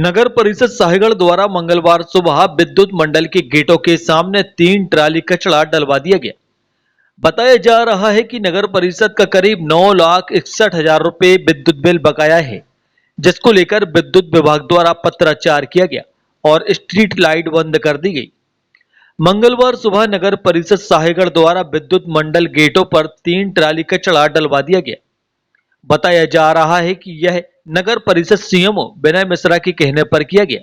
नगर परिषद साहेगढ़ द्वारा मंगलवार सुबह विद्युत मंडल के गेटों के सामने 3 ट्राली कचरा डलवा दिया गया। बताया जा रहा है कि नगर परिषद का करीब 9,61,000 रुपए विद्युत बिल बकाया है, जिसको लेकर विद्युत विभाग द्वारा पत्राचार किया गया और स्ट्रीट लाइट बंद कर दी गई। मंगलवार सुबह नगर परिषद साहेगढ़ द्वारा विद्युत मंडल गेटों पर 3 ट्राली कचरा डलवा दिया गया। बताया जा रहा है कि यह नगर परिषद सीएमओ विनय मिश्रा के कहने पर किया गया।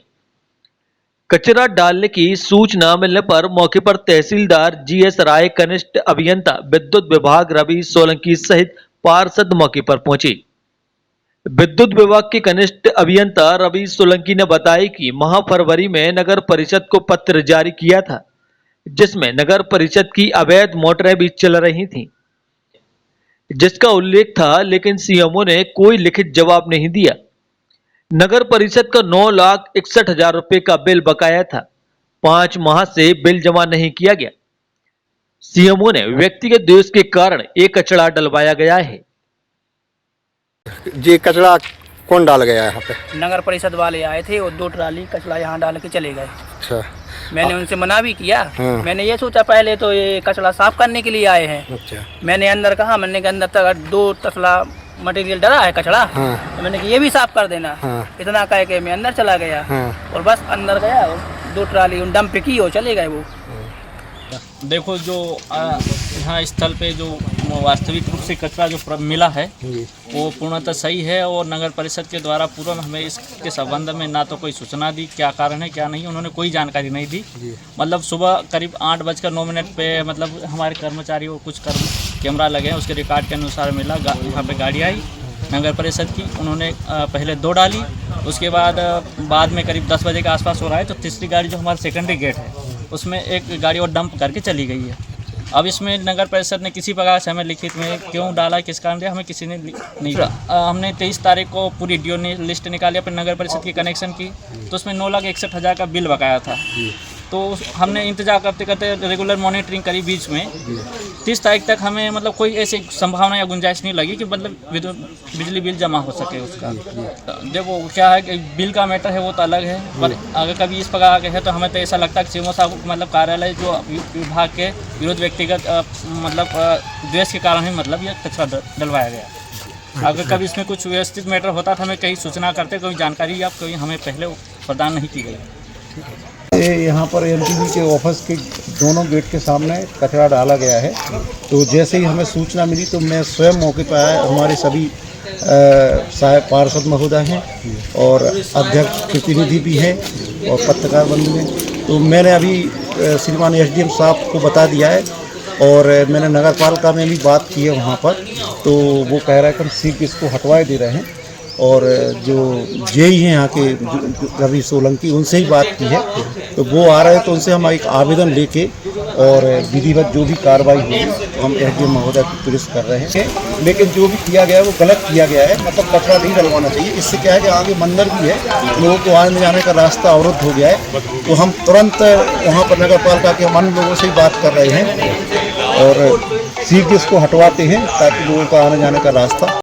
कचरा डालने की सूचना मिलने पर मौके पर तहसीलदार जीएस राय, कनिष्ठ अभियंता विद्युत विभाग रवि सोलंकी सहित पार्षद मौके पर पहुंचे। विद्युत विभाग के कनिष्ठ अभियंता रवि सोलंकी ने बताया कि माह फरवरी में नगर परिषद को पत्र जारी किया था, जिसमें नगर परिषद की अवैध मोटरें भी चल रही थीं, जिसका उल्लेख था, लेकिन सीएमओ ने कोई लिखित जवाब नहीं दिया। नगर परिषद का 9,61,000 रुपए का बिल बकाया था। 5 माह से बिल जमा नहीं किया गया। सीएमओ ने व्यक्तिगत द्वेष के कारण एक कचरा डलवाया गया है। जी, कचरा कौन डाल गया यहाँ पे? नगर परिषद वाले आए थे और 2 ट्राली कचरा यहाँ डाल के चले गए। अच्छा। मैंने उनसे मना भी किया। हाँ। मैंने ये सोचा पहले तो ये कचरा साफ करने के लिए आए हैं। अच्छा। मैंने अंदर कहा, मैंने के अंदर तक 2 तसला मटेरियल डला है कचरा। हाँ। तो मैंने कहा ये भी साफ कर देना। हाँ। इतना कह के मैं अंदर चला गया। हाँ। और बस अंदर गया और 2 ट्राली उन डंप की और चले गए वो। देखो, जो यहाँ स्थल पे जो वास्तविक रूप से कचरा जो मिला है वो पूर्णतः सही है और नगर परिषद के द्वारा पूर्ण हमें इसके संबंध में ना तो कोई सूचना दी, क्या कारण है क्या नहीं, उन्होंने कोई जानकारी नहीं दी। मतलब सुबह करीब 8:09 पे मतलब हमारे कर्मचारी और कुछ कैमरा लगे हैं, उसके रिकॉर्ड के अनुसार मिला। यहाँ पे गाड़ी आई नगर परिषद की, उन्होंने पहले 2 डाली, उसके बाद में करीब 10 बजे के आसपास हो रहा है तो तीसरी गाड़ी जो हमारा सेकेंडरी गेट है उसमें एक गाड़ी और डंप करके चली गई है। अब इसमें नगर परिषद ने किसी प्रकार से हमें लिखित में क्यों डाला, किस कारण दिया, हमें किसी ने नहीं। हमने 23 तारीख को पूरी डीओ ने लिस्ट निकाली अपने नगर परिषद की कनेक्शन की, तो उसमें 9,61,000 का बिल बकाया था। तो हमने इंतजार करते करते रेगुलर मॉनिटरिंग करी बीच में। 30 तारीख तक हमें मतलब कोई ऐसी संभावना या गुंजाइश नहीं लगी कि मतलब बिजली बिल जमा हो सके उसका। देखो क्या है कि बिल का मैटर है वो तो अलग है, पर अगर कभी इस प्रकार के है तो हमें तो ऐसा लगता है कि सीएमओ साहब मतलब कार्यालय जो विभाग के विरुद्ध व्यक्तिगत मतलब द्वेष के कारण ही मतलब ये कचरा डलवाया गया। अगर कभी इसमें कुछ व्यवस्थित मैटर होता तो हमें कहीं सूचना करते, कोई जानकारी या कोई हमें पहले प्रदान नहीं की गई। यहाँ पर एमटीबी के ऑफिस के दोनों गेट के सामने कचरा डाला गया है। तो जैसे ही हमें सूचना मिली तो मैं स्वयं मौके पर आया। हमारे सभी साहब पार्षद महोदय हैं और अध्यक्ष प्रतिनिधि भी हैं और पत्रकार बंधु हैं। तो मैंने अभी श्रीमान एसडीएम साहब को बता दिया है और मैंने नगर पालिका में भी बात की है वहाँ पर, तो वो कह रहा है कि हम शीघ्र इसको हटवाए दे रहे हैं। और जो जेई हैं यहाँ के रवि सोलंकी, उनसे ही बात की है, तो वो आ रहे हैं, तो उनसे हम एक आवेदन लेके और विधिवत जो भी कार्रवाई होगी हम एसडीएम महोदय की पुलिस कर रहे हैं। लेकिन जो भी किया गया है वो गलत किया गया है, मतलब कचरा नहीं डलवाना चाहिए। इससे क्या है कि आगे मंदिर भी है, लोगों को आने जाने का रास्ता अवरुद्ध हो गया है। तो हम तुरंत वहाँ पर नगर पालिका के अन्य लोगों से ही बात कर रहे हैं और शीघ्र इसको हटवाते हैं ताकि लोगों का आने जाने का रास्ता